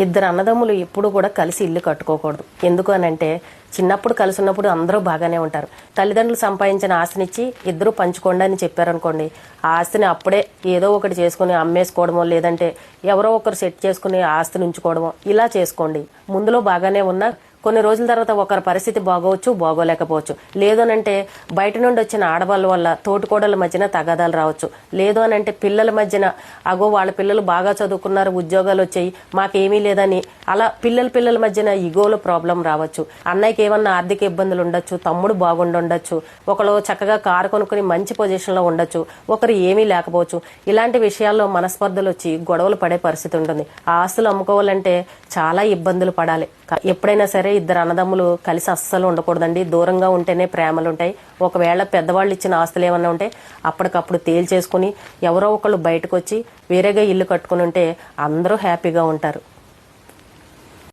ఇద్దరు అన్నదమ్ములు ఎప్పుడు కూడా కలిసి ఇల్లు కట్టుకోకూడదు. ఎందుకు అనంటే చిన్నప్పుడు కలిసి ఉన్నప్పుడు అందరూ బాగానే ఉంటారు. తల్లిదండ్రులు సంపాదించిన ఆస్తినిచ్చి ఇద్దరు పంచుకోండి అని చెప్పారనుకోండి, ఆ ఆస్తిని అప్పుడే ఏదో ఒకటి చేసుకుని అమ్మేసుకోవడమో, లేదంటే ఎవరో ఒకరు సెట్ చేసుకుని ఆస్తిని ఉంచుకోవడమో ఇలా చేసుకోండి. ముందులో బాగానే ఉన్నా కొన్ని రోజుల తర్వాత ఒకరి పరిస్థితి బాగోవచ్చు, బాగోలేకపోవచ్చు. లేదు అనంటే బయట నుండి వచ్చిన ఆడవాళ్ళ వల్ల తోటికోడల మధ్యన తగాదాలు రావచ్చు. లేదు అనంటే పిల్లల మధ్యన వాళ్ళ పిల్లలు బాగా చదువుకున్నారు, ఉద్యోగాలు వచ్చాయి, మాకేమీ లేదని అలా పిల్లల మధ్యన ఇగోలో ప్రాబ్లం రావచ్చు. అన్నయ్యకి ఏమన్నా ఆర్థిక ఇబ్బందులు ఉండొచ్చు, తమ్ముడు బాగుండొచ్చు, ఒకరు చక్కగా కారు కొనుక్కుని మంచి పొజిషన్లో ఉండొచ్చు, ఒకరు ఏమీ లేకపోవచ్చు. ఇలాంటి విషయాల్లో మనస్పర్ధలు వచ్చి గొడవలు పడే పరిస్థితి ఉంటుంది. ఆ ఆస్తులు అమ్ముకోవాలంటే చాలా ఇబ్బందులు పడాలి. ఎప్పుడైనా సరే ఇద్దరు అన్నదమ్ములు కలిసి అస్సలు ఉండకూడదండి. దూరంగా ఉంటేనే ప్రేమలు ఉంటాయి. ఒకవేళ పెద్దవాళ్ళు ఇచ్చిన ఆస్తులు ఏమన్నా ఉంటే అప్పటికప్పుడు తేల్చేసుకుని ఎవరో ఒకళ్ళు బయటకు వచ్చి వేరేగా ఇల్లు కట్టుకుని ఉంటే అందరూ హ్యాపీగా ఉంటారు.